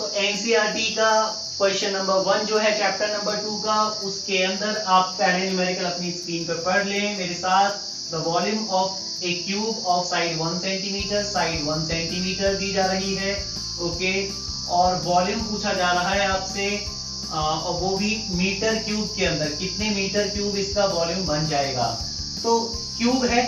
तो एनसीईआरटी का question number 1 जो है चैप्टर नंबर 2 का, उसके अंदर आप पहले न्यूमेरिकल अपनी स्क्रीन पर पढ़ लें मेरे साथ। The volume of a cube of side 1 centimetre, side 1 centimetre दी जा रही है, ओके। और वॉल्यूम पूछा जा रहा है आपसे, और वो भी मीटर क्यूब के अंदर, कितने मीटर क्यूब इसका वॉल्यूम बन जाएगा। तो क्यूब है,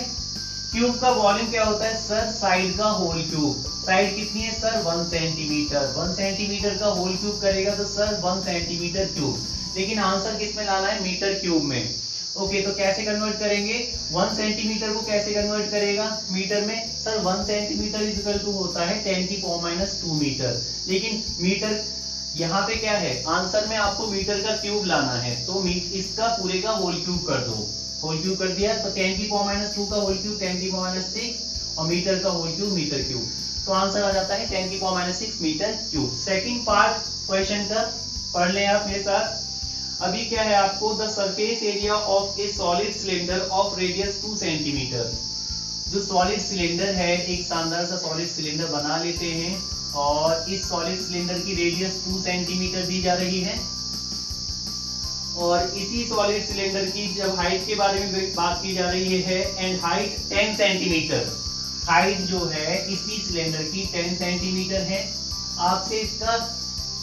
क्यूब का वॉल्यूम क्या होता है सर, साइड का होल क्यूब। साइड कितनी है सर 1 सेंटीमीटर, 1 सेंटीमीटर का होल क्यूब करेगा तो सर 1 सेंटीमीटर क्यूब। लेकिन आंसर किस में लाना है, मीटर क्यूब में, ओके। तो कैसे कन्वर्ट करेंगे, 1 सेंटीमीटर को कैसे कन्वर्ट करेगा मीटर में, sir 1 centimetre is equal to होता है 10⁻² मीटर। लेकिन मीटर यहाँ पे क्या है, आंसर में आपको मीटर का क्यूब लाना है, तो इसका पूरे का होल क्यूब कर दो। होल क्यूब कर दिया तो 10⁻² का होल क्यूब 10⁻6 और मीटर का होल क्यूब मीटर क्यूब, तो आंसर आ जाता है 10⁻6 metre cube. Second part question का पढ़ लें आप मेरे साथ। अभी क्या है आपको, the surface area of A solid cylinder of radius 2 centimetre. जो सॉलिड सिलेंडर है, एक शानदार सा सॉलिड सिलेंडर बना लेते हैं, और इस सॉलिड सिलेंडर की रेडियस 2 सेंटीमीटर दी जा रही है, और इसी सॉलिड सिलेंडर की जब हाइट के बारे में बात की जा रही है, एंड हाइट 10 सेंटीमीटर, हाइट जो है इसी सिलेंडर की 10 सेंटीमीटर है। आपसे इसका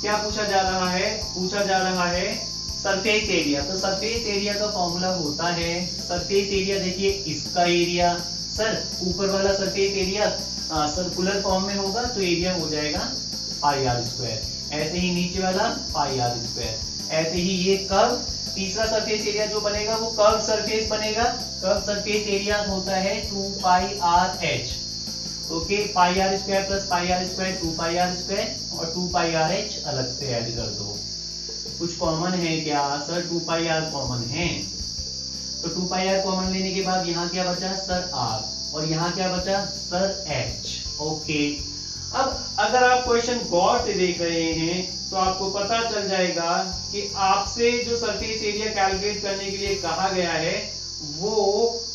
क्या पूछा जा रहा है, पूछा जा रहा है सरफेस एरिया। तो सरफेस एरिया का फॉर्मूला होता है, सरफेस एरिया देखिए इसका एरिया, सर ऊपर वाला सरफेस एरिया सर्कुलर फॉर्म में होगा तो एरिया हो जाएगा πr²। ऐसे ही नीचे वाला πr²। ऐसे ही ये कर्व, तीसरा सरफेस एरिया जो बनेगा वो कर्व सरफेस बनेगा। कर्व सरफेस एरिया होता है 2πrh, okay. πr² plus πr² 2πr² और 2πrh अलग से ऐड कर दो। कुछ कॉमन है क्या सर, 2πr कॉमन है, तो 2πr कॉमन लेने के बाद यहाँ क्या बचा सर r, और यहाँ क्या बचा सर h, ओके। अब अगर आप क्वेश्चन गौर से देख रहे हैं तो आपको पता चल जाएगा कि आपसे जो सरफेस एरिया कैलकुलेट करने के लिए कहा गया है वो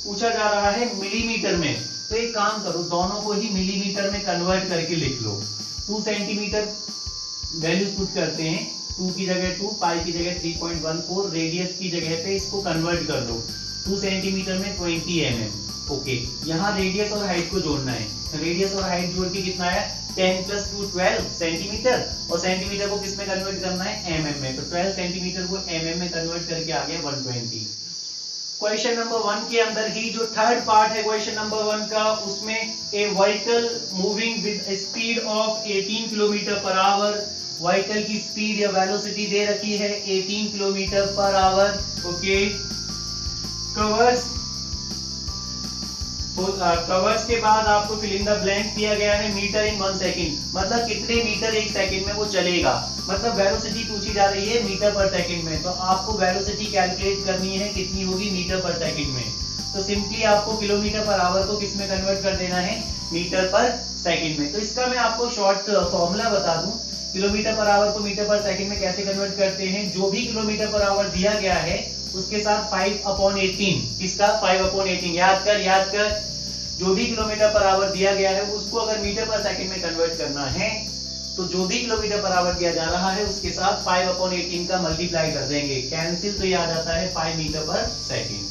पूछा जा रहा है मिलीमीटर में। तो एक काम करो, दोनों को ही मिलीमीटर में कन्वर्ट करके लिख लो। 2 सेंटीमीटर वैल्यूज पुट करते हैं, 2 की जगह 2, पाई की जगह 3.14, रेडियस की जगह पे इसको कन्वर्ट कर दो। 2 सेंटीमीटर में 20 mm, ओके। यहाँ रेडियस और हाइट को जोड़ना है, रेडियस और हाइट जोड़ के कितना है 10 + 2 12 सेंटीमीटर, और सेंटीमीटर को किस में कन्वर्ट करना है mm में, तो 12 सेंटीमीटर को mm में कन्वर्ट करके आ गया 120। क्वेश्चन नंबर 1 के अंदर ही जो थर्ड पार्ट है क्वेश्चन नंबर 1 का, उसमें a vehicle moving with speed of 18 km/h, vehicle की स्पीड या वेलोसिटी दे रखी है 18 km/h, ओके। कवर्स के बाद आपको फिल इन द ब्लैंक दिया गया है मीटर इन 1 सेकंड, मतलब कितने मीटर 1 सेकंड में वो चलेगा। मतलब वेलोसिटी पूछी जा रही है मीटर पर सेकंड में, तो आपको वेलोसिटी कैलकुलेट करनी है कितनी होगी मीटर पर सेकंड में। तो सिंपली आपको km/h को किस में कन्वर्ट कर देना है, मीटर पर सेकंड में। तो इसका मैं आपको शॉर्ट फॉर्मूला बता दूं, km/h को मीटर पर सेकंड में कैसे कन्वर्ट करते हैं। जो भी km/h दिया गया है उसके साथ 5/18, किसका 5/18, याद कर, जो भी km/h दिया गया है उसको अगर मीटर पर सेकंड में कन्वर्ट करना है तो जो भी km/h दिया जा रहा है उसके साथ 5/18 का मल्टीप्लाई कर देंगे, कैंसिल, तो ये आ जाता है 5 मीटर पर सेकंड।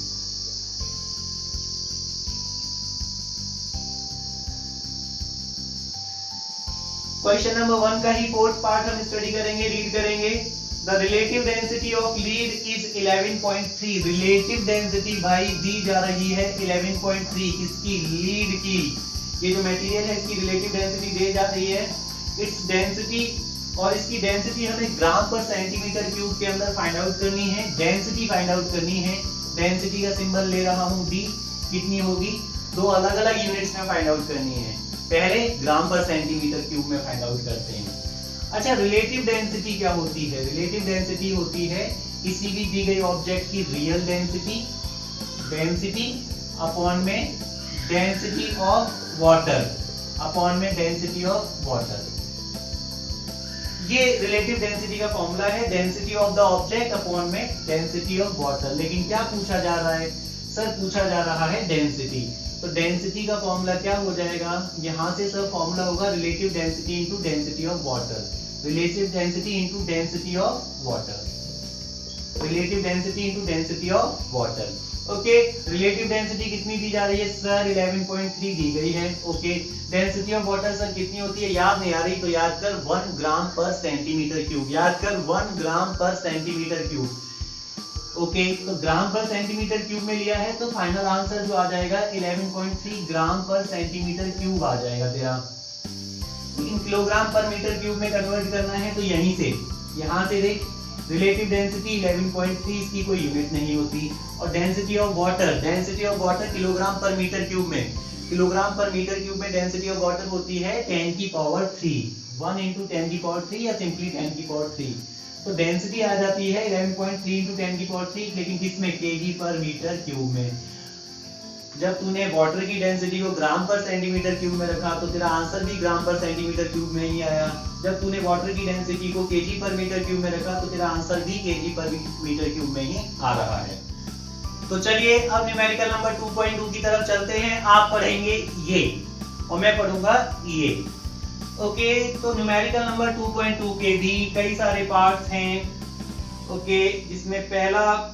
क्वेश्चन नंबर 1 का ही फोर्थ पार्ट हम स्टडी करेंगे, रीड करेंगे। The relative density of lead is 11.3। Relative density भाई दी जा रही है 11.3, किसकी, लीड की। ये जो मटेरियल है इसकी रिलेटिव डेंसिटी दी जा रही है, इट्स डेंसिटी, और इसकी डेंसिटी हमें ग्राम पर सेंटीमीटर क्यूब के अंदर फाइंड आउट करनी है, डेंसिटी फाइंड आउट करनी है। डेंसिटी का सिंबल ले रहा हूं D, कितनी होगी, 2 अलग अलग यूनिट्स में फाइंड आउट करनी है। पहले ग्राम पर सेंटीमीटर क्यूब में फाइंड आउट करते हैं। अच्छा, रिलेटिव डेंसिटी क्या होती है, रिलेटिव डेंसिटी होती है किसी भी दी गई ऑब्जेक्ट की रियल डेंसिटी, डेंसिटी अपॉन में डेंसिटी ऑफ वाटर, अपॉन में डेंसिटी ऑफ वाटर। ये रिलेटिव डेंसिटी का फॉर्मूला है, density of the object upon में डेंसिटी ऑफ वाटर। लेकिन क्या पूछा जा रहा है सर, पूछा जा रहा है डेंसिटी। तो डेंसिटी का फॉर्मूला क्या हो जाएगा, यहां से सर फॉर्मूला होगा relative density into density of water. Relative density into density of water, relative density into density of water. Okay, relative density कितनी दी जा रही है सर? 11.3 दी गई है। Okay, density of water sir कितनी होती है? याद नहीं आ रही तो याद कर 1 ग्राम पर सेंटीमीटर क्यूब, याद कर 1 ग्राम पर सेंटीमीटर क्यूब। ओके, तो ग्राम पर सेंटीमीटर क्यूब में लिया है तो फाइनल आंसर जो आ जाएगा 11.3 ग्राम पर सेंटीमीटर क्यूब आ जाएगा तेरा। लेकिन किलोग्राम पर मीटर क्यूब में कन्वर्ट करना है तो यहीं से, यहाँ से देख, रिलेटिव डेंसिटी 11.3 इसकी कोई यूनिट नहीं होती, और डेंसिटी ऑफ वाटर किलोग्राम पर मीटर क्यूब में, किलोग्राम पर मीटर क्यूब में डेंसिटी ऑफ वाटर होती है 10 की पावर 3, 1 into 10 की पावर 3 या सिंपली 10 की पावर 3। तो डेंसिटी आ जाती है 11.3 into 10 की पावर 3, लेकिन किसमें? केजी पर मीटर क्यूब में। जब तूने वाटर की डेंसिटी को ग्राम पर सेंटीमीटर क्यूब में रखा तो तेरा आंसर भी ग्राम पर सेंटीमीटर क्यूब में ही आया। जब तूने वाटर की डेंसिटी को केजी पर मीटर क्यूब में रखा तो तेरा आंसर भी केजी पर मीटर क्यूब में ही आ रहा है। तो चलिए अब न्यूमेरिकल नंबर 2.2 की तरफ चलते हैं। आप पढ़ेंगे ये और मैं पढ़ूंगा ये। ओके, तो न्यूमेरिकल नंबर 2.2 के भी कई सारे पार्ट्स हैं। ओके, जिसमें पहला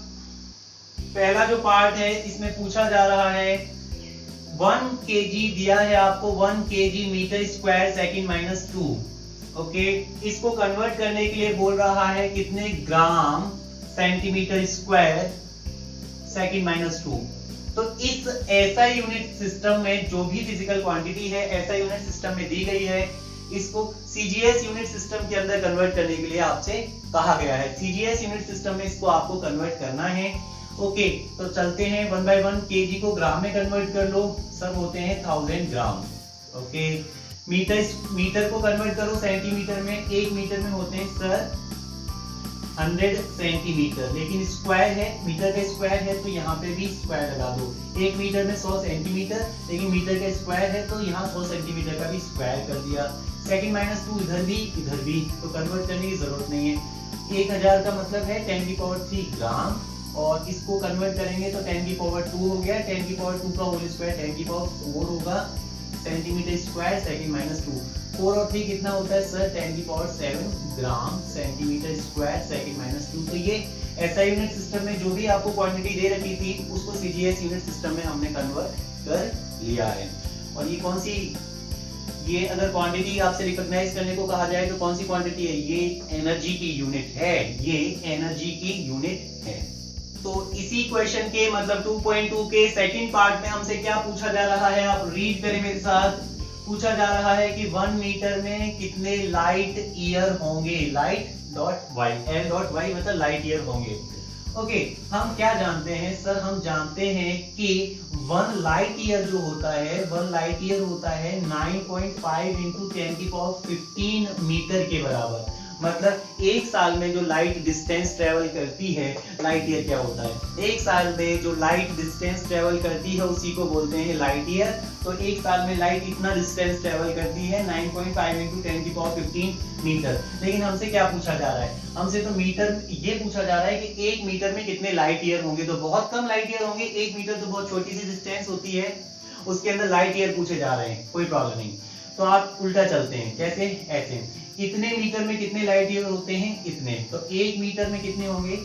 जो पार्ट है इसमें पूछा जा रहा है 1 kg दिया है आपको, 1 kg metre square second minus 2। Okay, इसको कन्वर्ट करने के लिए बोल रहा है कितने gram centimetre square second minus 2। तो इस ऐसा यूनिट सिस्टम में जो भी फिजिकल क्वांटिटी है ऐसा यूनिट सिस्टम में दी गई है, इसको सीजीएस यूनिट सिस्टम के अंदर कन्वर्ट करने के लिए आपसे कहा गया है। सीजीएस यूनिट सिस्टम में इसको आपको कन्वर्ट करना है। ओके, तो चलते हैं 1 by 1 केजी को ग्राम में कन्वर्ट कर लो, सब होते हैं 1000 ग्राम। ओके, मीटर को कन्वर्ट करो सेंटीमीटर में, 1 मीटर में होते हैं सर 100 सेंटीमीटर, लेकिन स्क्वायर है, मीटर का स्क्वायर है तो यहाँ पे भी स्क्वायर लगा दो। 1 मीटर में 100 सेंटीमीटर, लेकिन मीटर का स्क्वायर है तो यहाँ 100 सेंटीमीटर का भी स्क्वायर कर दिया। सेकंड माइनस 2 इधर भी, तो कन्वर्ट करने की जरूरत नहीं है। 1000 का मतलब है 10 की पावर 3 ग्राम, और इसको कन्वर्ट करेंगे तो 10 की पावर 2 हो गया, 10 की पावर 2 का होल स्क्वायर 10 की पावर 4 होगा सेंटीमीटर स्क्वायर सेकंड माइनस 2। 4 और 3 कितना होता है सर? 10 की पावर 7 ग्राम सेंटीमीटर स्क्वायर सेकंड माइनस 2। तो ये ऐसा यूनिट सिस्टम में जो भी आपको क्वांटिटी दे रखी थी उसको सीजीएस यूनिट सिस्टम में हमने कन्वर्ट कर लिया है। और ये कौन सी, ये अगर क्वांटिटी आपसे रिकॉग्नाइज करने को कहा जाए तो कौन सी क्वांटिटी है? ये एनर्जी की यूनिट है, ये एनर्जी की यूनिट है। तो इसी क्वेश्चन के मतलब 2.2 के सेकंड पार्ट में हमसे क्या पूछा जा रहा है, आप रीड करें मेरे साथ। पूछा जा रहा है कि 1 मीटर में कितने लाइट ईयर होंगे, light dot Y, L dot Y मतलब लाइट ईयर होंगे। ओके, हम क्या जानते हैं सर? हम जानते हैं कि 1 लाइट ईयर जो होता है, 1 लाइट ईयर होता है 9.5 into 10 की पावर 15 मीटर के बराबर। मतलब एक साल में जो लाइट डिस्टेंस ट्रेवल करती है, लाइट ईयर क्या होता है? एक साल में जो लाइट डिस्टेंस ट्रेवल करती है उसी को बोलते हैं लाइट ईयर। तो एक साल में लाइट इतना डिस्टेंस ट्रेवल करती है 9.5 into 10 की पावर 15 मीटर। लेकिन हमसे क्या पूछा जा रहा है? हमसे तो मीटर, ये पूछा जा रहा है कि 1 मीटर में कितने लाइट ईयर होंगे। तो बहुत कम लाइट ईयर होंगे, 1 मीटर तो बहुत छोटी सी डिस्टेंस होती है, उसके अंदर लाइट ईयर पूछे जा रहे हैं, कोई प्रॉब्लम नहीं। तो आप उल्टा चलते हैं, कैसे? ऐसे, इतने मीटर में कितने लाइट ईयर होते हैं? इतने। तो 1 मीटर में कितने होंगे?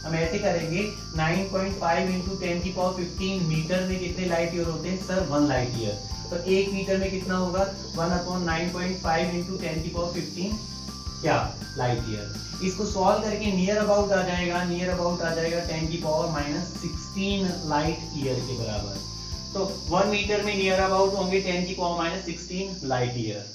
हम ऐसे करेंगे 9.5 into 10 की पावर 15 मीटर में कितने लाइट ईयर होते हैं सर? 1 light year. तो 1 मीटर में कितना होगा? 1/9.5 into 10 की पावर 15 क्या? Light year. इसको सॉल्व करके नियर अबाउट आ जाएगा, नियर अबाउट आ जाएगा 10 की पावर -16 लाइट ईयर के बराबर। तो 1 मीटर में नियर अबाउट होंगे 10 की पावर -16 लाइट ईयर।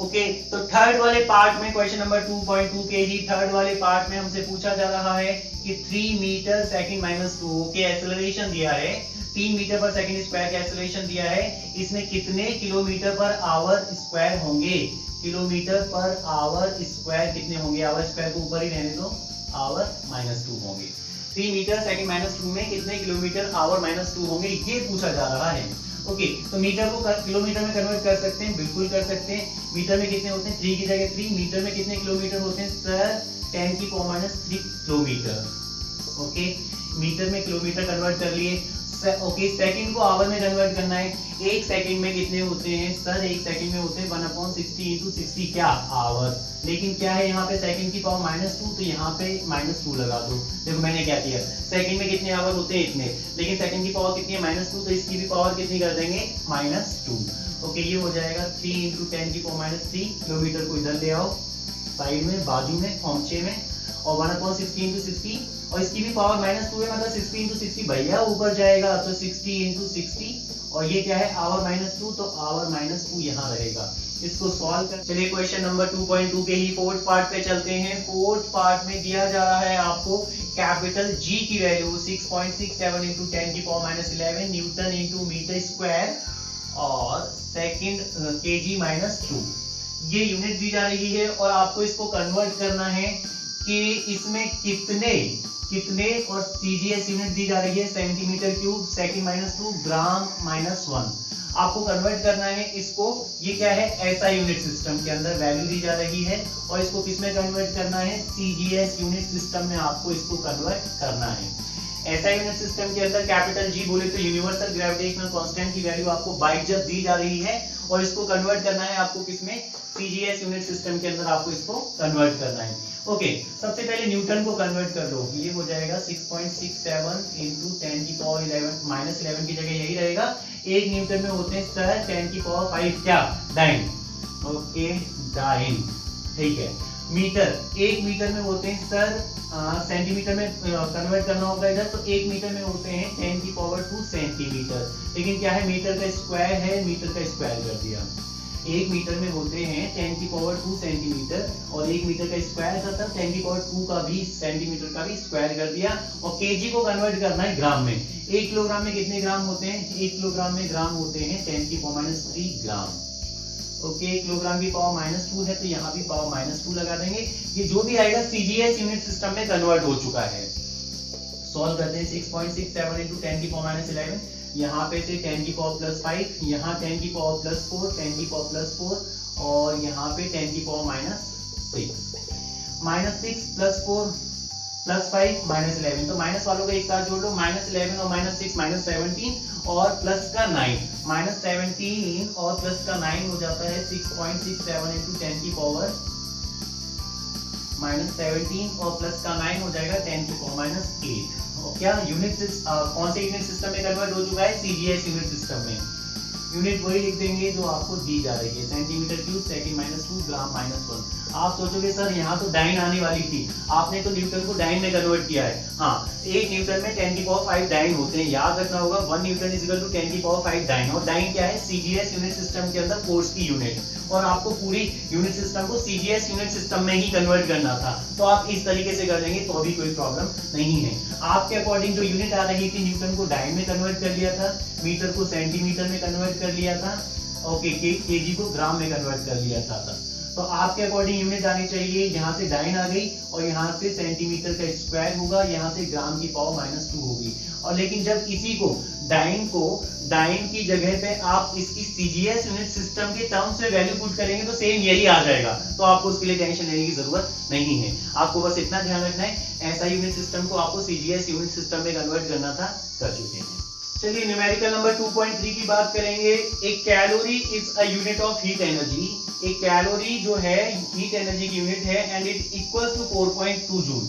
ओके, तो थर्ड वाले पार्ट में क्वेश्चन नंबर 2.2 के ही थर्ड वाले पार्ट में हमसे पूछा जा रहा है कि 3 मीटर सेकंड माइनस 2 के एक्सेलरेशन दिया है, 3 मीटर पर सेकंड स्क्वायर का एक्सेलरेशन दिया है, इसमें कितने किलोमीटर पर आवर स्क्वायर होंगे? किलोमीटर पर आवर स्क्वायर कितने होंगे? आवर स्क्वायर को ऊपर ही रहने दो, आवर -2 होंगे। 3 मीटर सेकंड -2 में कितने किलोमीटर आवर -2 होंगे, ये पूछा जा रहा है। ओके, तो मीटर को किलोमीटर में कन्वर्ट कर सकते हैं, बिल्कुल कर सकते हैं। मीटर में कितने होते हैं, 3 की जगह 3। मीटर में कितने किलोमीटर होते हैं सर, 10⁻³ किलोमीटर। ओके, मीटर में किलोमीटर कन्वर्ट कर लिए। ओके, सेकंड को आवर में कन्वर्ट करना है। एक सेकंड में कितने होते हैं सर, एक सेकंड में होते हैं 1/60 × 60 क्या, आवर। लेकिन क्या है यहाँ पे सेकंड की पावर -2, तो यहाँ पे -2 लगा दो। देखो मैंने क्या किया, सेकंड में कितने आवर होते हैं इतने, लेकिन सेकंड की पावर कितनी है -2, तो इसकी भी पावर कितनी कर देंगे -2। ओके, ये हो जाएगा 3 × 10⁻³ किलोमीटर को इधर ले आओ साइड में, बाजू में, फॉर्मचे में, और 1/60 × 60, और इसकी भी पावर -2 है, मतलब 60 × 60 भैया ऊपर जाएगा, तो 60 × 60, और ये क्या है आवर -2, तो आवर -2 यहाँ रहेगा। इसको सॉल्व कर, चलिए क्वेश्चन नंबर 2.2 के ही फोर्थ पार्ट पे चलते हैं। फोर्थ पार्ट में दिया जा रहा है आपको कैपिटल जी की वैल्यू 6.67 × 10⁻11 न्यूटन × मीटर स्क्वायर, और सेकंड kg-2 ये यूनिट दी जा रही है, और आपको इसको कन्वर्ट करना है कि इसमें कितने और सीजीएस यूनिट दी जा रही है, सेंटीमीटर क्यूब, सेकंड-2, ग्राम -1। आपको कन्वर्ट करना है इसको, ये क्या है एसआई यूनिट सिस्टम के अंदर वैल्यू दी जा रही है, और इसको किस में कन्वर्ट करना है, सीजीएस यूनिट सिस्टम में आपको इसको कन्वर्ट करना है। एसआई यूनिट सिस्टम के अंदर कैपिटल जी बोले तो यूनिवर्सल ग्रेविटेशनल कांस्टेंट की वैल्यू आपको बाइट जब दी जा रही है, और इसको कन्वर्ट करना है आपको किसमें, सीजीएस यूनिट सिस्टम के अंदर आपको इसको कन्वर्ट करना है। ओके, सबसे पहले न्यूटन को कन्वर्ट कर लो, ये हो जाएगा 6.67 × 10⁻11 की जगह यही रहेगा। एक न्यूटन में होते हैं सर 10⁵ क्या, डाइन। ओके, डाइन, ठीक है। मीटर, एक मीटर में होते हैं सर, सेंटीमीटर में कन्वर्ट करना होगा इधर, तो एक मीटर में होते हैं 10⁻² सेंटीमीटर। लेकिन क्या है, मीटर का स्क्वायर है, मीटर का स्क्वायर कर दिया। एक मीटर में होते हैं 10⁻² सेंटीमीटर, और एक मीटर का स्क्वायर करता है 10⁻² का भी, सेंटीमीटर का भी स्क्वायर कर दिया। और केजी को कन्वर्ट करना है ग्राम में। 1 किलोग्राम में कितने ग्राम होते हैं, 1 किलोग्राम में ग्राम होते हैं 10⁻³ ग्राम। ओके, 1 किलोग्राम की पावर -2 है, तो यहाँ भी पावर -2 लगा देंगे। ये जो भी आएगा सीजीएस यूनिट सिस्टम में कन्वर्ट हो चुका है। सॉल्व करते हैं, 6.67 × 10⁻11, यहाँ पे से 10⁻+5, यहाँ 10⁻+4, 10⁻+4, और यहाँ पे 10⁻⁻6, -6 + 4 + 5 -11, तो माइनस वालों को एक साथ जोड़ लो, -11 और -6 -17, और प्लस का 9, -17 और प्लस का 9 हो जाता है 6.67 × 10⁻-17, और प्लस का 9 हो जाएगा 10⁻⁸। क्या यूनिट कौन से यूनिट सिस्टम में कन्वर्ट हो चुका है, सीजीएस यूनिट सिस्टम में। यूनिट वही लिख देंगे जो आपको दी जा रही है, सेंटीमीटर क्यूब, सेकंड-2, ग्राम -1। आप सोचोगे सर यहाँ तो डाइन आने वाली थी, आपने तो न्यूटन को डाइन में कन्वर्ट किया है। हाँ, एक न्यूटन में 10⁵ डाइन होते हैं, याद रखना होगा। 1 न्यूटन = 10⁵ डाइन, और डाइन क्या है, सीजीएस यूनिट सिस्टम के अंदर फोर्स की यूनिट, और आपको पूरी यूनिट सिस्टम को सीजीएस यूनिट सिस्टम में ही कन्वर्ट करना था, तो आप इस तरीके से कर देंगे तो अभी कोई प्रॉब्लम नहीं है। आपके अकॉर्डिंग जो यूनिट आ रही थी, न्यूटन को डाइन में कन्वर्ट कर लिया था, मीटर को सेंटीमीटर में कन्वर्ट कर लिया था, ओके, केजी को ग्राम में कन्वर्ट कर लिया था। तो आपके अकॉर्डिंग यूनिट आनी चाहिए, यहाँ से डाइन आ गई, और यहाँ से सेंटीमीटर का स्क्वायर होगा, यहाँ से ग्राम की पावर -2 होगी। और लेकिन जब इसी को डाइन की जगह पे आप इसकी सीजीएस यूनिट सिस्टम के टर्म्स में वैल्यू पुट करेंगे तो सेम यही आ जाएगा, तो आपको उसके लिए टेंशन लेने की जरूरत नहीं है। आपको बस इतना ध्यान रखना है, ऐसा यूनिट सिस्टम को आपको सीजीएस यूनिट सिस्टम में कन्वर्ट करना था, कर चुके हैं। चलिए न्यूमेरिकल नंबर 2.3 की बात करेंगे। एक calorie is a unit of heat energy. एक कैलोरी जो है हीट एनर्जी की यूनिट है, and it equals to 4.2 joule.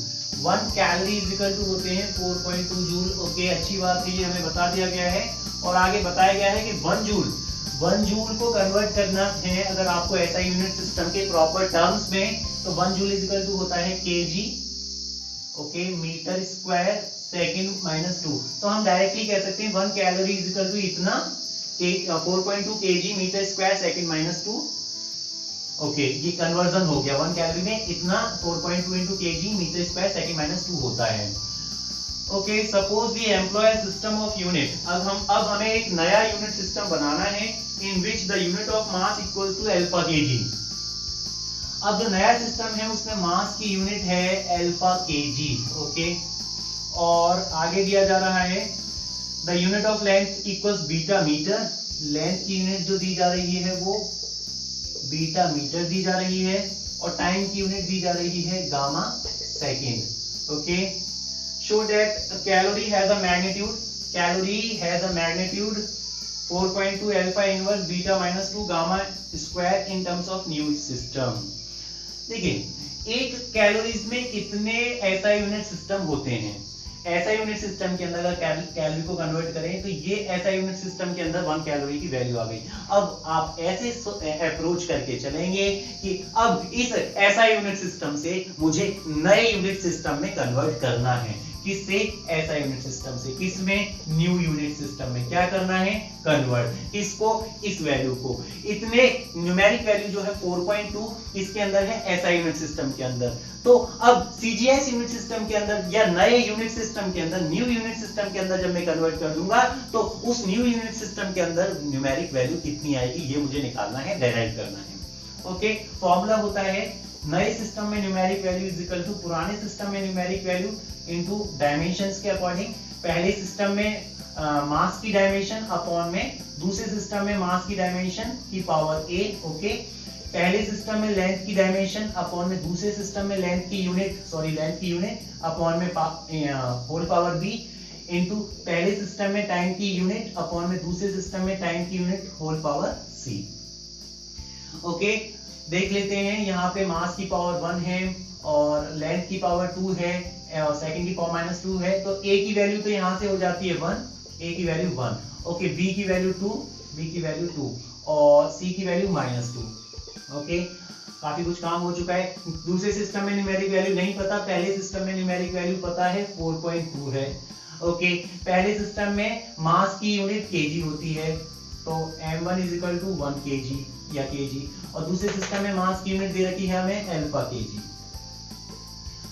1 calorie is equal to होते हैं 4.2 जूल। ओके, अच्छी बात है, ये हमें बता दिया गया है। और आगे बताया गया है कि 1 जूल को कन्वर्ट करना है अगर आपको ऐसा यूनिट सिस्टम के प्रॉपर टर्म्स में, तो 1 जूल इज इक्वल टू होता है केजी, ओके, मीटर स्क्वायर सेकंड-2। तो हम डायरेक्टली कह सकते हैं 1 कैलोरी इज इक्वल टू इतना, 4.2 केजी मीटर स्क्वायर सेकंड-2। ओके, ये कन्वर्जन हो गया, 1 कैलोरी में इतना 4.2 × kg मीटर स्क्वायर सेकंड-2 होता है। Okay, suppose we employ system of unit. अब हमें एक नया यूनिट सिस्टम बनाना है in which the unit of mass equal to alpha kg। अब जो नया सिस्टम है उसमें मास की यूनिट है अल्फा kg। ओके, और आगे दिया जा रहा है the unit of length equals beta metre, length की यूनिट जो दी जा रही है वो बीटा मीटर दी जा रही है और टाइम की यूनिट दी जा रही है gamma second. Okay, show that calorie has a magnitude 4.2 alpha inverse beta minus 2 gamma square in terms of new system. देखिए एक कैलोरीज में कितने एसआई यूनिट सिस्टम होते हैं। एसआई यूनिट सिस्टम के अंदर अगर कैलोरी को कन्वर्ट करें तो ये एसआई यूनिट सिस्टम के अंदर 1 कैलोरी की वैल्यू आ गई। अब आप ऐसे अप्रोच करके चलेंगे कि अब इस एसआई यूनिट सिस्टम से मुझे नए यूनिट सिस्टम में कन्वर्ट करना है। किससे? एसआई यूनिट सिस्टम से। किसमें? न्यू यूनिट सिस्टम में। क्या करना है? कन्वर्ट। इसको, इस वैल्यू को, इतने न्यूमेरिक वैल्यू जो है 4.2 इसके अंदर है एसआई यूनिट सिस्टम के अंदर। तो अब सीजीएस यूनिट सिस्टम के अंदर या नए यूनिट सिस्टम के अंदर, न्यू यूनिट सिस्टम के अंदर जब मैं कन्वर्ट कर दूंगा तो उस न्यू यूनिट सिस्टम के अंदर न्यूमेरिक वैल्यू कितनी आएगी ये मुझे निकालना है, डेराइव करना है। ओके, फॉर्मूला होता है नए सिस्टम में numeric value is equal to पुराने सिस्टम में न्यूमेरिक वैल्यू इनटू डायमेंशंस के अकॉर्डिंग। पहले सिस्टम में मास की डायमेंशन अपॉन में दूसरे सिस्टम में मास की डायमेंशन की पावर a। ओके, पहले सिस्टम में लेंथ की डायमेंशन अपॉन में दूसरे सिस्टम में लेंथ की यूनिट अपॉन में होल पावर b इनटू पहले सिस्टम में टाइम की यूनिट अपॉन में दूसरे सिस्टम में टाइम की unit whole power c। Okay, देख लेते हैं यहाँ पे मास की पावर 1 है और लेंथ की पावर 2 है और सेकंड की पावर -2 है। तो a की वैल्यू तो यहाँ से हो जाती है 1, a की वैल्यू 1। ओके, b की वैल्यू 2 और c की वैल्यू -2। ओके, काफी कुछ काम हो चुका है। दूसरे सिस्टम में न्यूमेरिक वैल्यू नहीं पता, पहले सिस्टम में न्यूमेरिक वैल्यू पता है 4.2 है। ओके, पहले सिस्टम में मास की यूनिट केजी होती है तो m1 = 1 kg या kg और दूसरे सिस्टम में मास की यूनिट दे रखी है हमें अल्फा kg।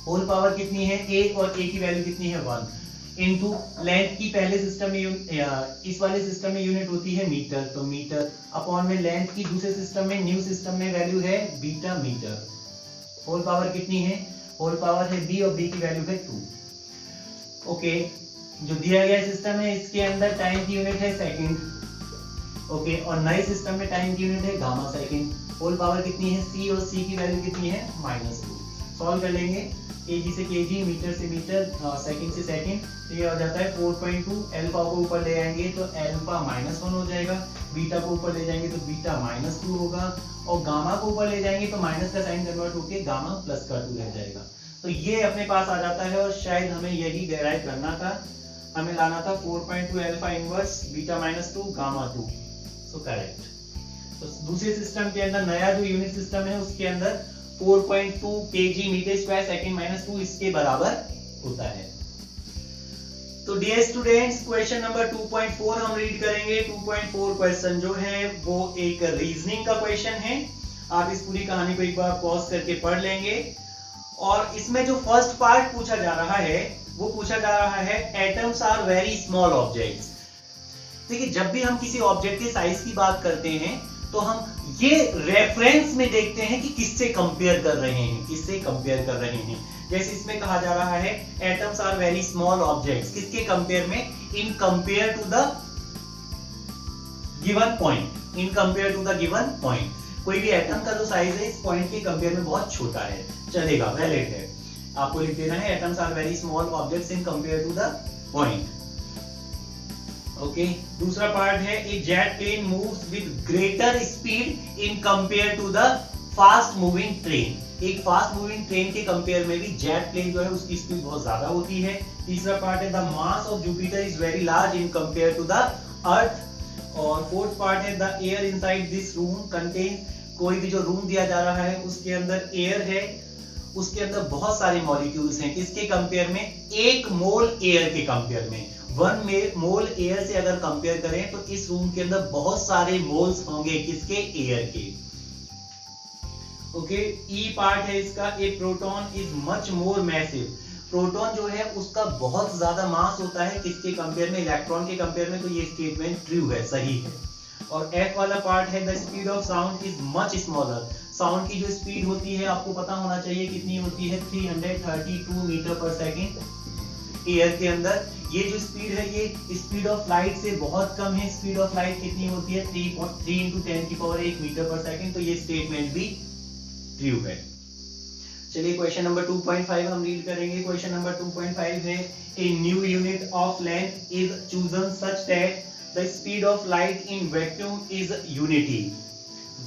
होल पावर कितनी है? a और a की वैल्यू कितनी है? 1 इनटू लेंथ की पहले सिस्टम में इस वाले सिस्टम में यूनिट होती है मीटर तो मीटर अपॉन में लेंथ की दूसरे सिस्टम में न्यू सिस्टम में वैल्यू है बीटा मीटर। होल पावर कितनी है? होल पावर है b और b की वैल्यू है 2। ओके, जो दिया गया सिस्टम है इसके अंदर टाइम की यूनिट है सेकंड। ओके, और नए सिस्टम में टाइम की यूनिट है गामा सेकंड। होल पावर कितनी है? c और c की वैल्यू कितनी है? -2। सॉल्व कर लेंगे, kg से kg, मीटर से मीटर, सेकंड से सेकंड, तो ये हो जाता है 4.2। अल्फा को ऊपर ले आएंगे तो अल्फा -1 हो जाएगा, बीटा को ऊपर ले जाएंगे तो बीटा -2 होगा और गामा को ऊपर ले जाएंगे तो माइनस का साइन कन्वर्ट होके गामा +2 रह जाएगा। तो ये अपने पास आ जाता है और शायद हमें यही डेराइव करना था, हमें लाना था 4.2 alpha inverse beta -2 gamma 2। So correct. तो दूसरे सिस्टम के अंदर नया जो यूनिट सिस्टम है उसके अंदर 4.2 kg मीटर स्क्वायर सेकंड -2 इसके बराबर होता है। तो डियर स्टूडेंट्स, क्वेश्चन नंबर 2.4 हम रीड करेंगे। 2.4 क्वेश्चन जो है वो एक रीजनिंग का क्वेश्चन है। आप इस पूरी कहानी को एक बार पॉज करके पढ़ लेंगे और इसमें जो फर्स्ट पार्ट पूछा जा रहा है वो पूछा जा रहा है atoms are very small objects. देखिए, जब भी हम किसी ऑब्जेक्ट के साइज की बात करते हैं तो हम ये रेफरेंस में देखते हैं कि किससे कंपेयर कर रहे हैं, जैसे इसमें कहा जा रहा है atoms are very small objects, किसके कंपेयर में? In compare to the given point. कोई भी एटम का जो साइज है इस पॉइंट के कंपेयर में बहुत छोटा है, चलेगा, वैलिड है। आपको लिख देना है atoms are very small objects in compare to the point. Okay, दूसरा पार्ट है a jet plane moves with greater speed in compare to the fast moving train. एक फास्ट मूविंग ट्रेन के कंपेयर में भी जेट प्लेन जो है उसकी speed बहुत ज्यादा होती है। तीसरा पार्ट है the mass of Jupiter is very large in compare to the earth. और फोर्थ पार्ट है the air inside this room contain, कोई भी जो रूम दिया जा रहा है उसके अंदर एयर है, उसके अंदर बहुत सारे मॉलिक्यूल्स हैं, किसके कंपेयर में? 1 मोल एयर के कंपेयर में। 1 मोल एयर से अगर कंपेयर करें तो इस रूम के अंदर बहुत सारे मोल्स होंगे, किसके? एयर के। ओके, ई पार्ट है इसका, a proton is much more massive. Proton जो है उसका बहुत ज्यादा मास होता है, किसके कंपेयर में? इलेक्ट्रॉन के कंपेयर में। तो ये स्टेटमेंट ट्रू है, सही है। और एफ वाला पार्ट है the speed of sound is much smaller. Sound की जो स्पीड होती है आपको पता होना चाहिए कितनी होती है? 332 मीटर पर सेकेंड एयर के अंदर। ये जो स्पीड है ये स्पीड ऑफ लाइट से बहुत कम है। स्पीड ऑफ लाइट कितनी होती है? 3 × 10⁸ मीटर पर सेकंड। तो ये स्टेटमेंट भी ट्रू है। चलिए क्वेश्चन नंबर 2.5 हम रीड करेंगे। क्वेश्चन नंबर 2.5 है a new unit of length is chosen such that the speed of light in vacuum is unity.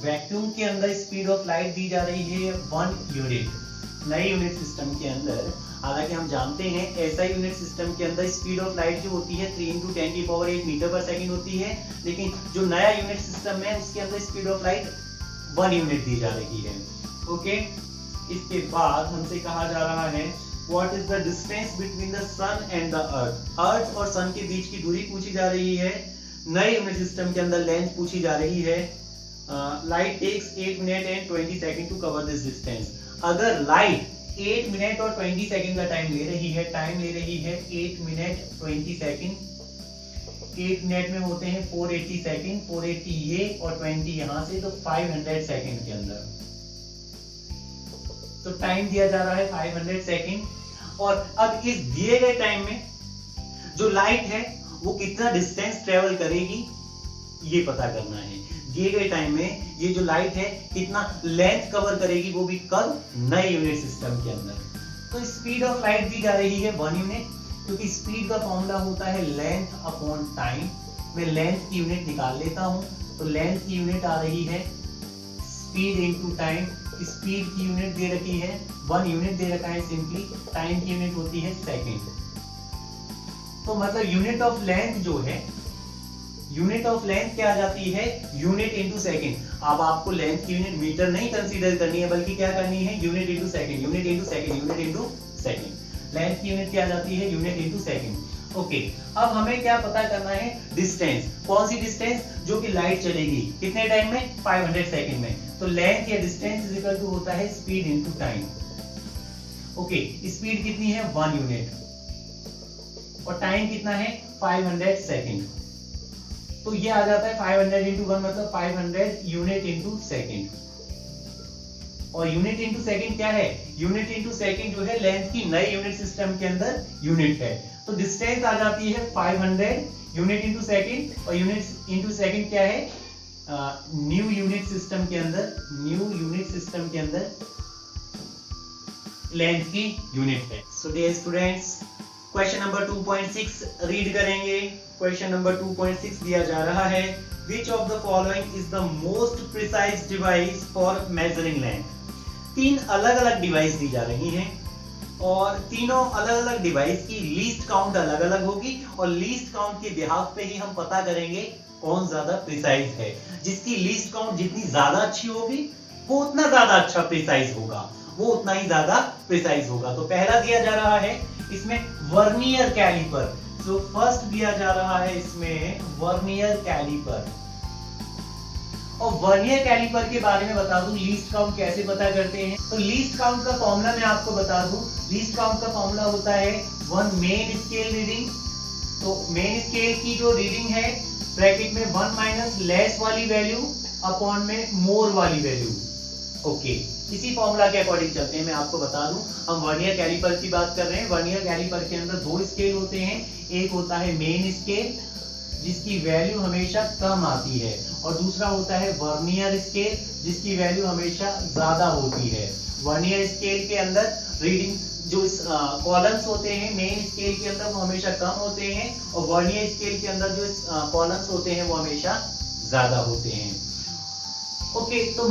Vacuum के अंदर स्पीड ऑफ लाइट दी जा रही है 1 यूनिट। नए यूनिट सिस्टम के अंदर, हालांकि हम जानते हैं ऐसा यूनिट सिस्टम के अंदर स्पीड ऑफ लाइट जो होती है 3 × 10⁸ मीटर पर सेकंड होती है, लेकिन जो नया यूनिट सिस्टम है उसके अंदर स्पीड ऑफ लाइट 1 यूनिट दी जा रही है। ओके, इसके बाद हमसे कहा जा रहा है what is the distance between the sun and the earth. Earth और सन के बीच की दूरी पूछी जा रही है। नए यूनिट सिस्टम के अंदर लेंथ पूछी जा रही है। Light takes 8 minute and 20 second to cover this distance. अगर लाइट 8 मिनट और 20 सेकंड का टाइम ले रही है, 8 मिनट 20 सेकंड। 8 मिनट में होते हैं 480 सेकंड, 480 ये और 20 यहां से, तो 500 सेकंड के अंदर। तो टाइम दिया जा रहा है 500 सेकंड। और अब इस दिए गए टाइम में जो लाइट है वो कितना डिस्टेंस ट्रेवल करेगी ये पता करना है। दिए गए टाइम में ये जो लाइट है कितना लेंथ कवर करेगी, वो भी कब? नए यूनिट सिस्टम के अंदर। तो स्पीड ऑफ लाइट दी जा रही है 1 यूनिट, क्योंकि स्पीड का फॉर्मूला होता है लेंथ अपॉन टाइम। मैं लेंथ की यूनिट निकाल लेता हूं, तो लेंथ की यूनिट आ रही है स्पीड इनटू टाइम। स्पीड की यूनिट दे रखी है 1 यूनिट दे रखा है सिंपली। टाइम की यूनिट होती है सेकंड। तो मतलब यूनिट ऑफ लेंथ जो है, यूनिट ऑफ लेंथ क्या आ जाती है? Unit into second. अब आपको लेंथ की यूनिट मीटर नहीं कंसीडर करनी है, बल्कि क्या करनी है? Unit into second, unit into second, unit into second. Length की यूनिट क्या आ जाती है? Unit into second. ओके, अब हमें क्या पता करना है? डिस्टेंस। कौन सी डिस्टेंस? जो कि लाइट चलेगी कितने टाइम में? 500 सेकंड में। तो लेंथ या डिस्टेंस इज इक्वल टू होता है speed into time. Okay, speed कितनी है? 1 यूनिट और टाइम कितना है? 500 सेकंड। तो ये आ जाता है 500 इंटू 1 मतलब 500 यूनिट इंटू सेकंड। और यूनिट इंटू सेकंड क्या है? यूनिट इंटू सेकंड जो है लेंथ की नई यूनिट सिस्टम के अंदर यूनिट है। तो डिस्टेंस आ जाती है 500 यूनिट इंटू सेकंड। और यूनिट इंटू सेकंड क्या है? न्यू यूनिट सिस्टम के अंदर, न्यू यूनिट सिस्टम के अंदर लेंथ की यूनिट है। So dear students, question number 2.6 read करेंगे। क्वेश्चन नंबर 2.6 दिया जा रहा है which of the following is the most precise device for measuring length। 3 अलग अलग डिवाइस दी जा रही हैं और तीनों अलग अलग डिवाइस की लीस्ट काउंट अलग अलग होगी और लीस्ट काउंट के बिहाफ पे ही हम पता करेंगे कौन ज्यादा प्रिसाइज है। जिसकी लीस्ट काउंट जितनी ज्यादा अच्छी होगी वो उतना ज्यादा अच्छा प्रिसाइज होगा, वो उतना ही ज्यादा प्रिसाइज होगा। तो पहला दिया जा रहा है इसमें वर्नियर कैलिपर। जो फर्स्ट दिया जा रहा है इसमें वर्नियर कैलिपर। और वर्नियर कैलिपर के बारे में बता दूं लीस्ट काउंट कैसे पता करते हैं। तो लीस्ट काउंट का फॉर्मूला मैं आपको बता दूं। लीस्ट काउंट का फॉर्मूला होता है 1 मेन स्केल रीडिंग। तो मेन स्केल की जो रीडिंग है ब्रैकेट में 1 माइनस लेस वाली वैल्यू अपॉन में मोर वाली वैल्यू। ओके, इसी फॉर्मूला के अकॉर्डिंग चलते हैं। मैं आपको बता दूं हम वर्नियर कैलिपर की बात कर रहे हैं। वर्नियर कैलिपर के अंदर 2 स्केल होते हैं। एक होता है मेन स्केल जिसकी वैल्यू हमेशा कम आती है और दूसरा होता है वर्नियर स्केल जिसकी वैल्यू हमेशा ज्यादा होती है। वर्नियर स्केल के अंदर रीडिंग जो कॉलम्स होते हैं मेन स्केल के अंदर वो हमेशा कम होते हैं और वर्नियर स्केल के अंदर जो कॉलम्स होते हैं वो हमेशा ज्यादा होते हैं। ओके, तो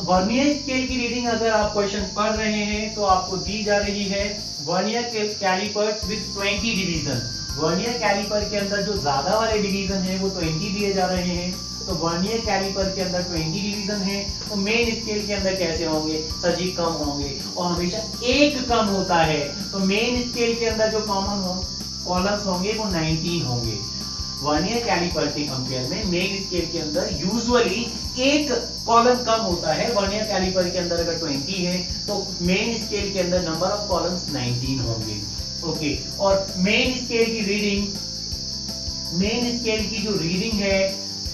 वर्नियर स्केल की रीडिंग अगर आप क्वेश्चन पढ़ रहे हैं तो आपको दी जा रही है vernier callipers with 20 division. Vernier calliper के अंदर जो ज्यादा वाले डिवीजन है वो 20 दिए जा रहे हैं। तो वर्नियर कैलिपर के अंदर 20 डिवीजन है तो मेन स्केल के अंदर कैसे होंगे? सर जी कम होंगे और हमेशा एक कम होता है। तो मेन स्केल के अंदर जो कॉमन कॉलम्स होंगे वो 19 होंगे। वर्नियर कैलिपर के कंपेयर में मेन स्केल के अंदर यूजुअली एक कॉलम कम होता है। वर्नियर कैलिपर के अंदर अगर 20 है तो मेन स्केल के अंदर नंबर ऑफ कॉलम्स 19 होंगे। ओके, और मेन स्केल की जो रीडिंग है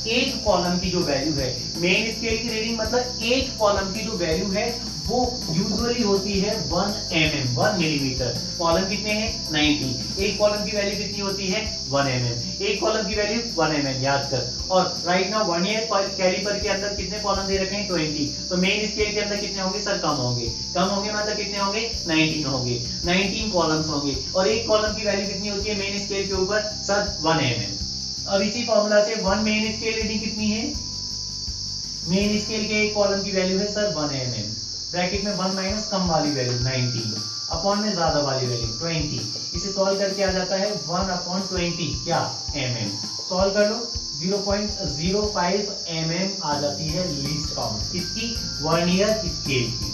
एक कॉलम की जो वैल्यू है, मेन स्केल की रीडिंग मतलब एक कॉलम की जो वैल्यू है वो यूजुअली होती है 1 mm 1 मिलीमीटर। कॉलम कितने हैं 90, एक कॉलम की वैल्यू कितनी होती है 1 mm, एक कॉलम की वैल्यू 1 mm याद कर। और राइट नाउ वर्नियर कैलिपर के अंदर कितने कॉलम दे रखे हैं 20, तो मेन स्केल के अंदर कितने होंगे सर कम होंगे, कम होंगे मतलब कितने होंगे 19 होंगे, 19 कॉलम्स होंगे और एक कॉलम की वैल्यू कितनी होती है मेन स्केल के ऊपर सर 1 mm। अब इसी फॉर्मूला से 1 मेन स्केल रीडिंग कितनी है, मेन स्केल के एक कॉलम की वैल्यू है सर 1 mm, ब्रैकेट में 1 माइनस कम वाली वैल्यू 19 अपॉन में ज्यादा वाली वैल्यू 20, इसे सॉल्व करके आ जाता है 1/20 क्या mm, सॉल्व कर लो 0.05 mm आ जाती है लीस्ट काउंट किसकी वर्नियर स्केल की।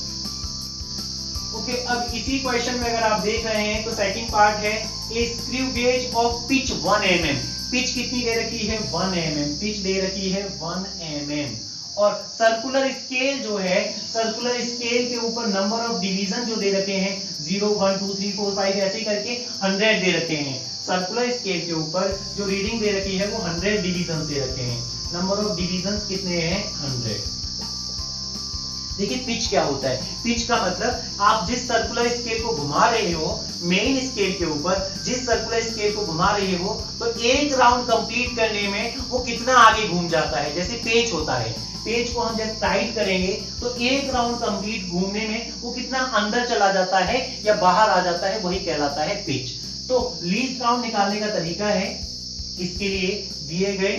ओके अब इसी क्वेश्चन में अगर आप देख रहे हैं तो सेकंड पार्ट है a screw gauge of pitch 1 mm, pitch कितनी दे रखी है 1 mm, पिच दे रखी है 1 mm और सर्कुलर स्केल जो है सर्कुलर स्केल के ऊपर नंबर ऑफ डिवीजन जो दे रखे हैं 0 1 2 3 4 5 ऐसे करके 100 दे रखे हैं। सर्कुलर स्केल के ऊपर जो रीडिंग दे रखी है वो 100 डिवीजन दे रखे हैं, नंबर ऑफ डिवीजन कितने हैं 100। देखिए पिच क्या होता है, पिच का मतलब आप जिस सर्कुलर स्केल को घुमा रहे हो मेन स्केल के ऊपर जिस सर्कुलर स्केल को घुमा रहे हो तो एक राउंड कंप्लीट करने में वो कितना आगे घूम जाता है। जैसे पेच होता है, पेज को हम जब टाइट करेंगे तो एक राउंड कंप्लीट घूमने में वो कितना अंदर चला जाता है या बाहर आ जाता है, वही कहलाता है पिच। तो लीस्ट काउंट निकालने का तरीका है इसके लिए दिए गए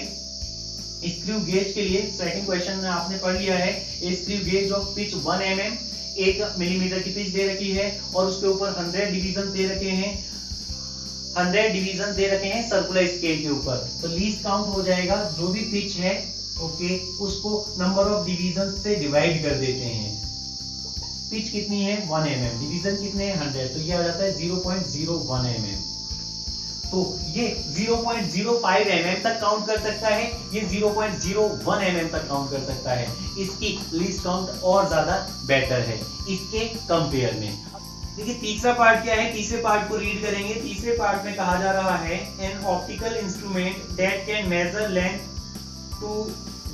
स्क्रू गेज के लिए सेकंड क्वेश्चन में आपने पढ़ लिया है screw gauge of pitch 1 mm, 1 millimetre की पिच दे रखी है और उसके ऊपर 100 डिवीजन दे रखे हैं, 100 डिवीजन दे रखे हैं सर्कुलर स्केल के ऊपर। तो लीस्ट काउंट हो जाएगा जो भी पिच है ओके उसको नंबर ऑफ डिवीजन से डिवाइड कर देते हैं। पिच कितनी है 1 mm, डिवीजन कितने हैं 100, तो ये आ जाता है 0.01 mm। तो ये 0.05 mm तक काउंट कर सकता है, ये 0.01 mm तक काउंट कर सकता है। इसकी लीस्ट काउंट और ज्यादा बेटर है इसके कंपेयर में। देखिए तीसरा पार्ट क्या है, तीसरे पार्ट को रीड करेंगे। तीसरे पार्ट में कहा जा रहा है an optical instrument that can measure length to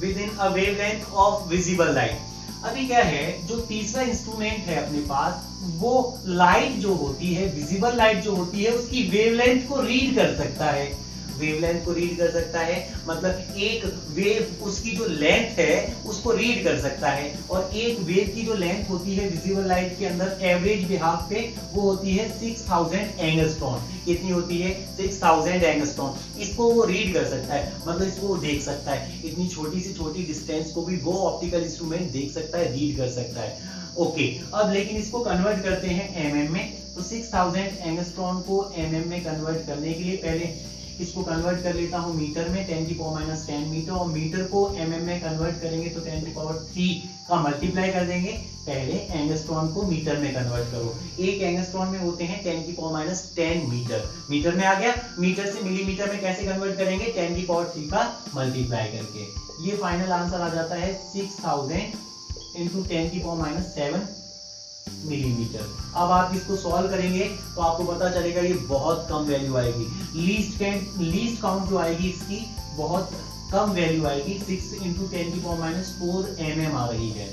within a wavelength of visible light. अभी क्या है जो तीसरा इंस्ट्रूमेंट है अपने पास वो लाइट जो होती है विजिबल लाइट जो होती है उसकी वेवलेंथ को रीड कर सकता है, वेवलेंथ को रीड कर सकता है मतलब एक वेव उसकी जो लेंथ है उसको रीड कर सकता है और एक वेव की जो लेंथ होती है विजिबल लाइट के अंदर एवरेज बिहाफ पे वो होती है 6000 एंगस्ट्रॉन। कितनी होती है 6000 एंगस्ट्रॉन। इसको वो रीड कर सकता है मतलब इसको वो देख सकता है, इतनी छोटी सी छोटी डिस्टेंस को भी वो ऑप्टिकल इंस्ट्रूमेंट देख सकता है, रीड कर सकता है। ओके अब लेकिन इसको कन्वर्ट करते हैं एमएम में। तो 6000 एंगस्ट्रॉन को एमएम में कन्वर्ट करने के लिए पहले इसको कन्वर्ट कर लेता हूं मीटर में 10⁻⁻10 मीटर और मीटर को एमएम में कन्वर्ट करेंगे तो 10⁻³ का मल्टीप्लाई कर देंगे। पहले एंगस्ट्रॉन को मीटर में कन्वर्ट करो, एक एंगस्ट्रॉन में होते हैं 10⁻10 मीटर। मीटर में आ गया, मीटर से मिलीमीटर में कैसे कन्वर्ट करेंगे 10⁻³ का मल्टीप्लाई करके। ये फाइनल आंसर आ जाता है 6000 into 10⁻7 मिलीमीटर। अब आप इसको सॉल्व करेंगे तो आपको पता चलेगा ये बहुत कम वैल्यू आएगी, लीस्ट काउंट जो आएगी इसकी बहुत कम वैल्यू आएगी, 6 into 10⁻4 mm आ रही है।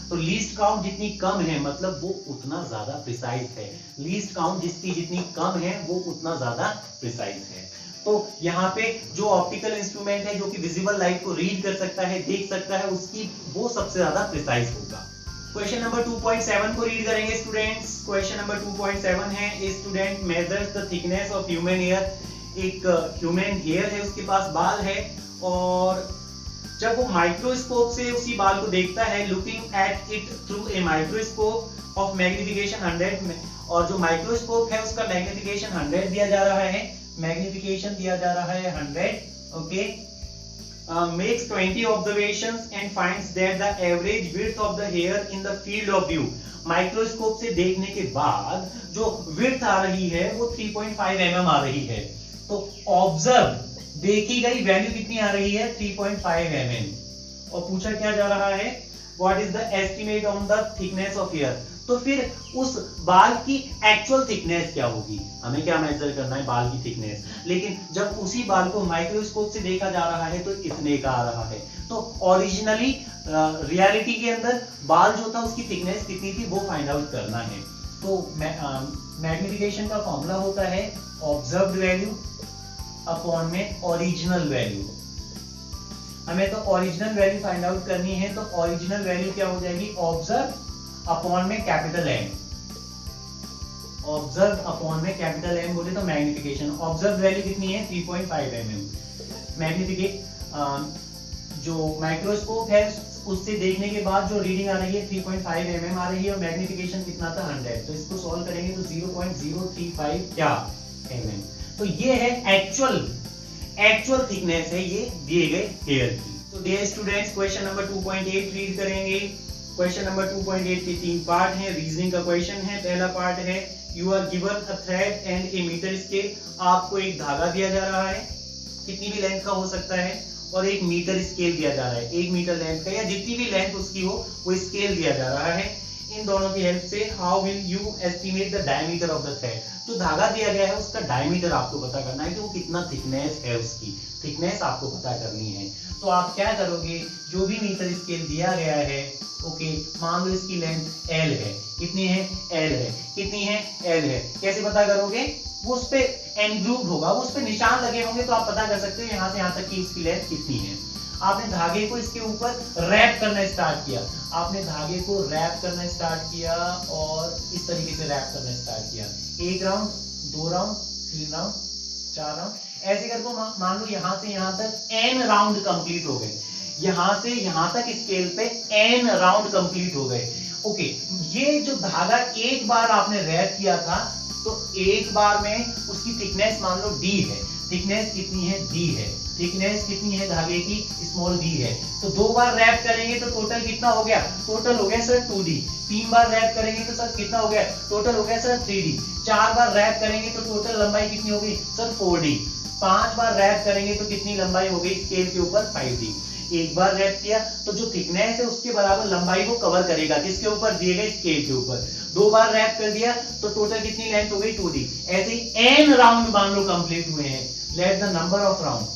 तो लीस्ट काउंट जितनी कम है मतलब वो उतना ज्यादा प्रिसाइज है, लीस्ट काउंट जिसकी जितनी कम है वो उतना ज्यादा प्रिसाइज है। तो यहाँ पे जो ऑप्टिकल इंस्ट्रूमेंट है जो कि विजिबल लाइट को रीड कर सकता है, देख सकता है, उसकी वो सबसे ज्यादा प्रिसाइज होगा। क्वेश्चन नंबर 2.7 को रीड करेंगे स्टूडेंट्स। क्वेश्चन नंबर 2.7 है a student measures the thickness of human hair. एक ह्यूमन हेयर है, उसके पास बाल है और जब वो माइक्रोस्कोप से उसी बाल को देखता है, looking at it through a microscope of magnification 100 में, और जो माइक्रोस्कोप है उसका मैग्निफिकेशन 100 दिया जा रहा है, मैग्निफिकेशन दिया जा रहा है 100। Okay makes 20 observations and finds that the average width of the hair in the field of view। Microscope से देखने के बाद जो विड्थ आ रही है वो 3.5 mm आ रही है। तो ऑब्जर्व देखी गई वैल्यू कितनी आ रही है 3.5 mm और पूछा क्या जा रहा है what is the estimate on the thickness of hair. तो फिर उस बाल की एक्चुअल थिकनेस क्या होगी, हमें क्या मेजर करना है बाल की थिकनेस, लेकिन जब उसी बाल को माइक्रोस्कोप से देखा जा रहा है तो इतने का आ रहा है। तो ओरिजिनली रियलिटी के अंदर बाल जो था उसकी थिकनेस कितनी थी वो फाइंड आउट करना है। तो मैग्निफिकेशन का फॉर्मूला होता है ऑब्जर्व्ड वैल्यू अपॉन में ओरिजिनल वैल्यू। हमें तो ओरिजिनल वैल्यू फाइंड आउट करनी है, तो ओरिजिनल वैल्यू क्या हो जाएगी, ऑब्जर्व अपॉन में कैपिटल एम। ऑब्जर्व अपॉन में कैपिटल एम बोले तो मैग्निफिकेशन, ऑब्जर्व वैल्यू कितनी है 3.5 mm। मैग्निफिकेशन जो माइक्रोस्कोप है उससे देखने के बाद जो रीडिंग आ रही है 3.5 mm आ रही है और मैग्निफिकेशन कितना था 100, तो इसको सॉल्व करेंगे तो 0.035 क्या mm। तो ये है एक्चुअल थिकनेस है ये दिए गए हेयर की। तो dear students question number 2.8 read करेंगे। क्वेश्चन नंबर 2.8 के 3 पार्ट हैं, रीजनिंग का क्वेश्चन है। पहला पार्ट है you are given a thread and a metre scale. आपको एक धागा दिया जा रहा है, कितनी भी लेंथ का हो सकता है, और एक मीटर स्केल दिया जा रहा है, 1 मीटर लेंथ का या जितनी भी लेंथ उसकी हो वो स्केल दिया जा रहा है। इन दोनों की हेल्प से how will you estimate the diameter of the thread. जो धागा दिया गया है उसका डायमीटर आपको पता करना है कि वो कितना थिकनेस है, उसकी थिकनेस आपको पता करनी है। तो आप क्या करोगे, जो भी मीटर स्केल दिया गया है, ओके, मान लो इसकी लेंथ L है, कितनी है L है, कितनी है L है, कैसे पता करोगे, वो उस पे एनग्रूव्ड होगा, वो उस पे निशान लगे होंगे तो आप पता कर सकते हो यहाँ से यहाँ तक की इसकी लेंथ कितनी है। आपने धागे को इसके ऊपर रैप करना स्टार्ट किया, आपने धागे को रैप करना स्टार्ट किया और इस तरीके से रैप करना स्टार्ट किया, 1 राउंड 2 राउंड 3 राउंड 4 राउंड, ऐसे करके मान लो यहाँ से यहाँ तक n राउंड कंप्लीट हो गए, यहाँ से यहाँ तक स्केल पे n राउंड कंप्लीट हो गए। ओके, ये जो धागा एक बार आपने रैप किया था तो एक बार में उसकी थिकनेस मान लो d है, थिकनेस कितनी है d है, थिकनेस कितनी है धागे की स्मॉल d है। तो 2 बार रैप करेंगे तो टोटल कितना हो गया, टोटल हो गया सर 2d। 3 बार रैप करेंगे तो सर कितना हो गया, टोटल हो गया सर 3d। 4 बार रैप करेंगे तो टोटल लंबाई कितनी होगी सर 4d। 5 बार रैप करेंगे तो कितनी लंबाई हो गई स्केल के ऊपर 5d। एक बार रैप किया तो जो थिकनेस है उसके बराबर लंबाई को कवर करेगा, किसके ऊपर दिए गए स्केल के ऊपर। 2 बार रैप कर दिया तो टोटल कितनी लेंथ हो गई 2d। ऐसे ही n राउंड मान लो कंप्लीट हुए हैं, let the number of round,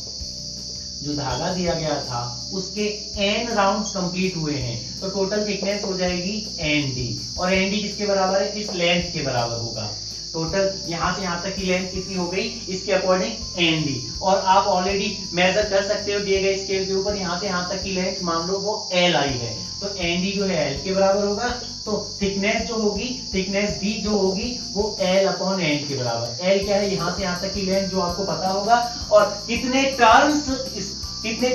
जो धागा दिया गया था उसके n राउंड्स कंप्लीट हुए हैं तो टोटल थिकनेस हो जाएगी nd, और nd किसके बराबर है, इस लेंथ के बराबर होगा। टोटल यहां से यहां तक की लेंथ कितनी हो गई इसके अकॉर्डिंग nd, और आप ऑलरेडी मेजर कर सकते हो दिए गए स्केल के ऊपर, यहां से यहां तक की लेंथ मान लो वो l आई है तो nd जो है l के बराबर होगा। तो थिकनेस जो होगी, थिकनेस d जो होगी वो l अपॉन n के बराबर। l क्या है, यहां से यहां तक की लेंथ जो आपको पता होगा, और कितने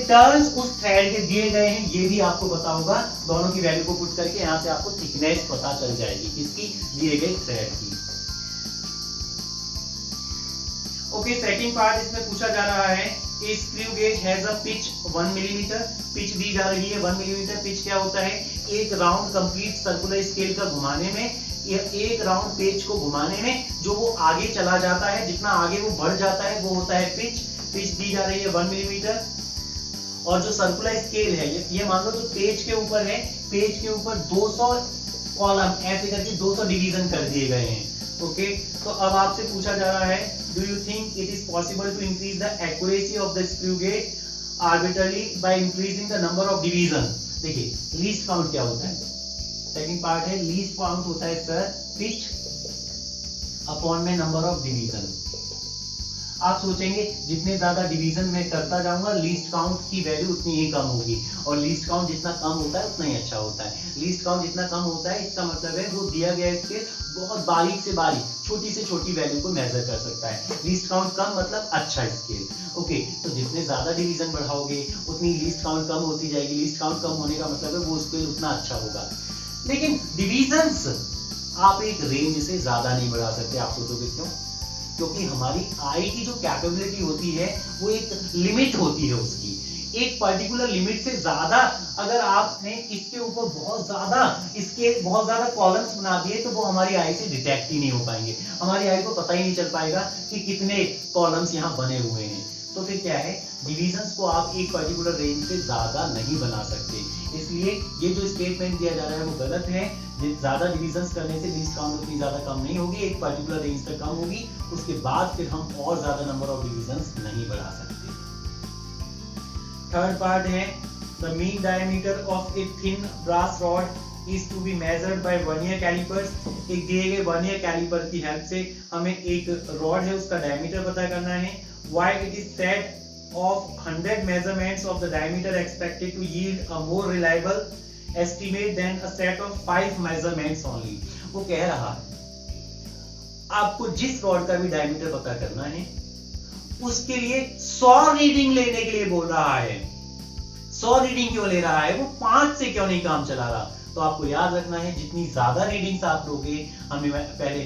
टर्न्स उस थ्रेड के दिए गए हैं ये भी आपको पता होगा। दोनों की वैल्यू को पुट करके यहां से आपको थिकनेस पता चल जाएगी किसकी, दिए गए थ्रेड की। ओके, सेकंड पार्ट इसमें पूछा जा रहा है a screw gauge has a pitch 1 millimetre. Pitch दी जा रही है 1 मिलीमीटर। पिच क्या होता है, एक राउंड कंप्लीट सर्कुलर स्केल का घुमाने में, एक राउंड पेज को घुमाने में जो वो आगे चला जाता है, जितना आगे वो बढ़ जाता है वो होता है पिच। पिच दी जा रही है 1 मिलीमीटर। और जो सर्कुलर स्केल है ये मान लो जो पेज के ऊपर है, पेज के ऊपर 200 कॉलम ऐसे करके 200 डिवीजन कर दिए गए हैं। ओके, तो अब आपसे पूछा जा रहा है do you think it is possible to increase the accuracy of the screw gauge arbitrarily by increasing the number of division. देखिए लीस्ट काउंट क्या होता है, सेकंड पार्ट है लीस्ट काउंट होता है सर पिच अपॉन में नंबर ऑफ डिवीजन। आप सोचेंगे जितने ज्यादा डिवीजन मैं करता जाऊंगा लीस्ट काउंट की वैल्यू उतनी ही कम होगी, और लीस्ट काउंट जितना कम होता है उतना ही अच्छा होता है। लीस्ट काउंट जितना कम होता है इसका मतलब है वो दिया गया स्केल बहुत बारीक से बारीक, छोटी से छोटी वैल्यू को मेजर कर सकता है। लीस्ट काउंट कम मतलब अच्छा स्केल। ओके, तो जितने ज्यादा डिवीजन बढ़ाओगे उतनी लीस्ट काउंट कम होती जाएगी। लीस्ट काउंट कम होने का मतलब है वो स्केल उतना अच्छा होगा। लेकिन डिवीजन्स आप एक रेंज से ज्यादा नहीं बढ़ा सकते। आप सोचोगे क्यों, क्योंकि हमारी आई की जो कैपेबिलिटी होती है वो एक लिमिट होती है उसकी, एक पर्टिकुलर लिमिट से ज्यादा अगर आपने इसके ऊपर बहुत ज्यादा कॉलम्स बना दिए तो वो हमारी आई से डिटेक्ट ही नहीं हो पाएंगे। हमारी आई को पता ही नहीं चल पाएगा कि कितने कॉलम्स यहाँ बने हुए हैं। तो फिर क्या है, डिविजन्स को आप एक पर्टिकुलर रेंज से ज्यादा नहीं बना सकते। इसलिए ये जो स्टेटमेंट दिया जा रहा है वो गलत है। ज्यादा डिविजन्स करने से लीस्ट काउंट उतनी ज्यादा कम नहीं होगी, एक पर्टिकुलर रेंज तक कम होगी, उसके बाद फिर हम और ज्यादा नंबर ऑफ डिविजन्स नहीं बढ़ा सकते। थर्ड पार्ट है the mean diameter of a thin brass rod is to be measured by vernier callipers. एक दिए गए वर्नियर कैलिपर की हेल्प से हमें एक रॉड है उसका डायमीटर पता करना है। While it is said of 100 measurements of the diameter expected to yield a more reliable estimate than a set of 5 measurements only। वो कह रहा है आपको जिस रॉड का भी डायमीटर पता करना है उसके लिए 100 रीडिंग लेने के लिए बोल रहा है। 100 रीडिंग क्यों ले रहा है, वो 5 से क्यों नहीं काम चला रहा। तो आपको याद रखना है जितनी ज्यादा रीडिंग्स आप लोगे, हमने पहले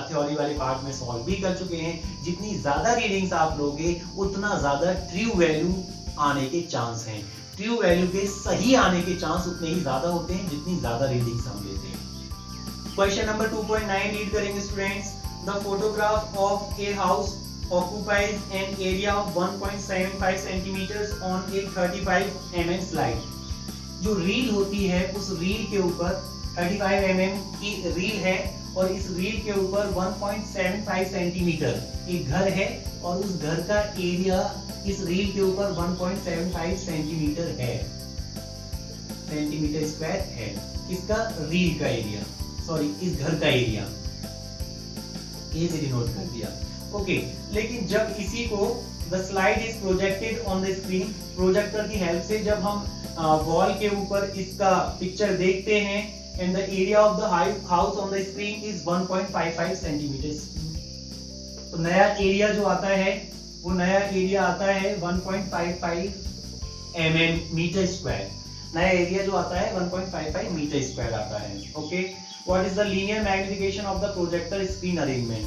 थ्योरी वाले पार्ट में सॉल्व भी कर चुके हैं, जितनी ज्यादा रीडिंग्स आप लोगे उतना ज्यादा ट्रू वैल्यू आने के चांस हैं। ट्रू वैल्यू के सही आने के चांस उतने ही ज्यादा होते हैं जितनी ज्यादा रीडिंग्स हम लेते हैं। क्वेश्चन नंबर 2.9 रीड करेंगे students. The photograph of a house occupies an area of 1.75 centimeters on a 35 mm slide। जो रील होती है उस रील के ऊपर 35 mm की रील है और इस रील के ऊपर 1.75 सेंटीमीटर एक घर है और उस घर का एरिया इस रील के ऊपर 1.75 सेंटीमीटर है, सेंटीमीटर स्क्वायर है। इसका रील का एरिया, सॉरी इस घर का एरिया ए से डिनोट कर दिया। ओके, लेकिन जब इसी को the slide is projected on the screen, projector की हेल्प से जब हम वॉल के ऊपर इसका पिक्चर देखते हैं and the area of the house on the screen is 1.55 centimetre. तो नया एरिया जो आता है वो नया एरिया आता है 1.55 मीटर स्क्वायर। नया एरिया जो आता है 1.55 मीटर स्क्वायर आता है। Okay, what is the linear magnification of the projector screen arrangement.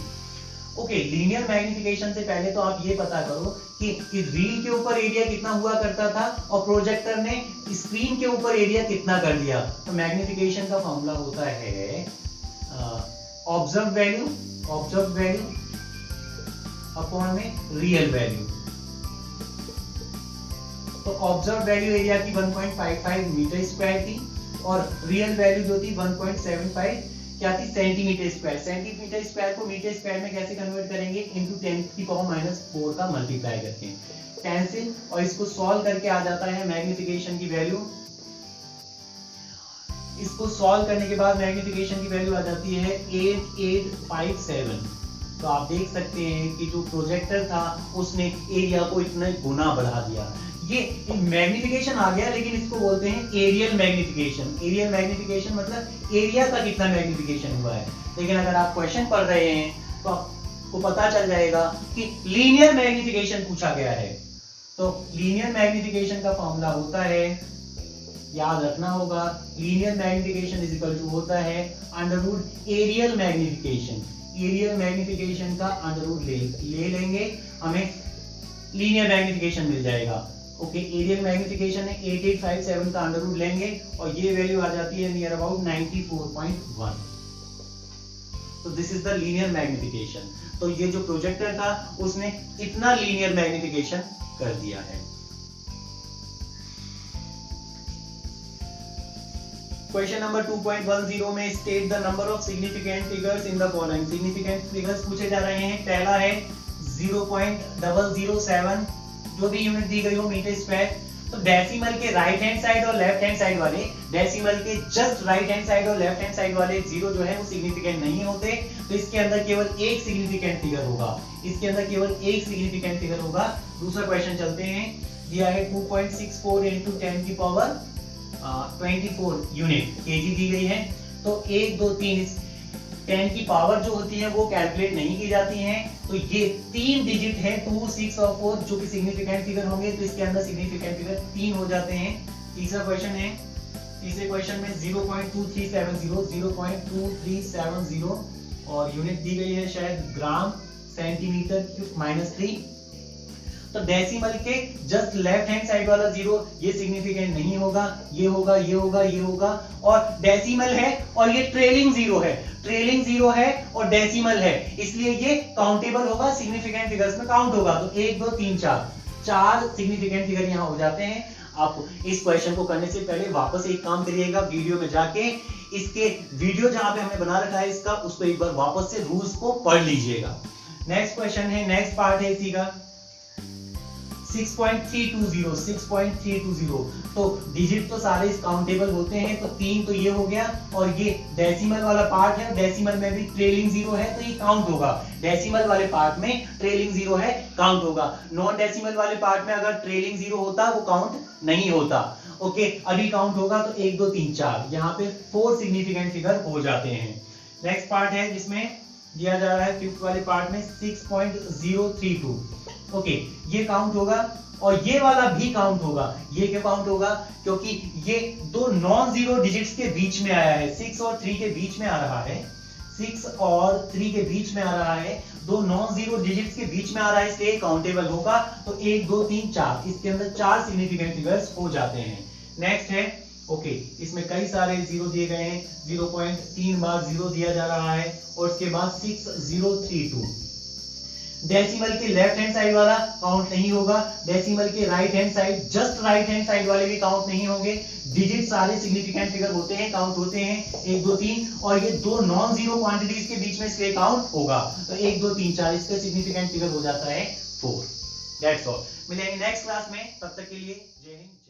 Okay, linear magnification से पहले तो आप ये पता करो कि रील के ऊपर एरिया कितना हुआ करता था और प्रोजेक्टर ने स्क्रीन के ऊपर एरिया कितना कर दिया। तो मैग्निफिकेशन का फॉर्मूला होता है ऑब्जर्व वैल्यू अपॉन में रियल वैल्यू। तो ऑब्जर्व वैल्यू एरिया की 1.55 मीटर स्क्वायर थी और रियल वैल्यू जो थी 1.75 क्या थी, सेंटीमीटर स्क्वायर। सेंटीमीटर स्क्वायर को मीटर स्क्वायर में कैसे कन्वर्ट करेंगे, इनटू 10⁻⁴ का मल्टीप्लाई करके कैंसिल, और इसको सॉल्व करके आ जाता है मैग्निफिकेशन की वैल्यू। इसको सॉल्व करने के बाद मैग्निफिकेशन की वैल्यू आ जाती है 8857। तो आप देख सकते हैं कि जो प्रोजेक्टर था उसने एरिया को इतना गुना बढ़ा दिया। ये मैग्निफिकेशन आ गया, लेकिन इसको बोलते हैं एरियल मैग्निफिकेशन। एरियल मैग्निफिकेशन मतलब एरिया का कितना मैग्निफिकेशन हुआ है। लेकिन अगर आप क्वेश्चन पढ़ रहे हैं तो आपको पता चल जाएगा कि लीनियर मैग्निफिकेशन पूछा गया है। तो लीनियर मैग्निफिकेशन का फॉर्मूला होता है, याद रखना होगा, linear magnification is equal to होता है under root areal magnification. Areal magnification का अंडररूट ले लेंगे, हमें लीनियर मैग्निफिकेशन मिल जाएगा। ओके, एरियल मैग्निफिकेशन है 8857 का अंडररूट लेंगे और ये वैल्यू आ जाती है नियर अबाउट 94.1। तो this is the linear magnification. तो ये जो प्रोजेक्टर था उसने इतना लीनियर मैग्निफिकेशन कर दिया है। क्वेश्चन नंबर 2.10 में state the number of significant figures in the following. Significant figures पूछे जा रहे हैं। पहला है 0.007, जो भी यूनिट दी गई हो मीटर स्क्वायर। तो डेसिमल के राइट हैंड साइड और लेफ्ट हैंड साइड वाले, डेसिमल के जस्ट राइट हैंड साइड और लेफ्ट हैंड साइड वाले जीरो जो है वो सिग्निफिकेंट नहीं होते। तो इसके अंदर केवल एक सिग्निफिकेंट फिगर होगा, इसके अंदर केवल एक सिग्निफिकेंट फिगर होगा। दूसरा क्वेश्चन चलते हैं। दिया है 2.64 × 10 की पावर 24 यूनिट केजी दी गई है। तो 1 2 3 10 की पावर जो होती है वो कैलकुलेट नहीं की जाती हैं। तो ये 3 डिजिट है 2, 6 और 4 जो कि सिग्निफिकेंट फिगर होंगे। तो इसके अंदर सिग्निफिकेंट फिगर 3 हो जाते हैं। तीसरा क्वेश्चन है, तीसरे क्वेश्चन में 0.2370 और यूनिट दी गई है शायद ग्राम सेंटीमीटर क्यूब -3। तो डेसिमल के जस्ट लेफ्ट हैंड साइड वाला जीरो ये सिग्निफिकेंट नहीं होगा, ये होगा, ये होगा, ये होगा। और डेसिमल है और ये ट्रेलिंग जीरो है, ट्रेलिंग जीरो है और डेसिमल है, इसलिए ये काउंटेबल होगा, सिग्निफिकेंट फिगर्स में काउंट होगा। तो 1 2 3 4 सिग्निफिकेंट फिगर यहाँ हो जाते हैं। आप इस क्वेश्चन को करने से पहले वापस एक काम करिएगा, वीडियो में जाके इसके वीडियो जहां पे हमने बना रखा है इसका, उसको एक बार वापस से रूल्स को पढ़ लीजिएगा। नेक्स्ट क्वेश्चन है, नेक्स्ट पार्ट है इसी का। 6.320 तो डिजिट तो सारे काउंटेबल होते हैं, तो 3 तो ये हो गया, और ये डेसिमल वाला पार्ट है, डेसिमल में भी ट्रेलिंग जीरो है तो ये काउंट होगा। डेसिमल वाले पार्ट में ट्रेलिंग जीरो है, काउंट होगा। नॉन डेसिमल वाले पार्ट में अगर ट्रेलिंग जीरो होता वो काउंट नहीं होता। ओके, अभी काउंट होगा तो 1 2 3 4, यहाँ पे 4 सिग्निफिकेंट फिगर हो जाते हैं। नेक्स्ट पार्ट है जिसमें दिया जा रहा है फिफ्थ वाले पार्ट में 6.032। ओके, ये काउंट होगा और ये वाला भी काउंट होगा। ये क्यों काउंट होगा? क्योंकि ये दो नॉन जीरो डिजिट्स के बीच में आया है, 6 और 3 के बीच में आ रहा है, 6 और 3 के बीच में आ रहा है, दो नॉन जीरो डिजिट्स के बीच में आ रहा है, इसलिए काउंटेबल होगा। तो 1 2 3 4, इसके अंदर 4 सिग्निफिकेंट फिगर्स हो जाते हैं। नेक्स्ट है ओके, इसमें कई सारे जीरो दिए गए हैं, 0.3 बार जीरो दिया जा रहा है, और उसके बाद 6032। डेसिमल के लेफ्ट हैंड साइड वाला काउंट नहीं होगा, डेसिमल के right hand side, just right hand side वाले भी काउंट नहीं होंगे। डिजिट सारे सिग्निफिकेंट फिगर होते हैं, काउंट होते हैं 1 2 3, और ये दो नॉन जीरो क्वांटिटीज के बीच में इसलिए काउंट होगा। तो 1 2 3 4, इसका सिग्निफिकेंट फिगर हो जाता है 4। That's all. मिलेंगे नेक्स्ट क्लास में, तब तक के लिए जय हिंद।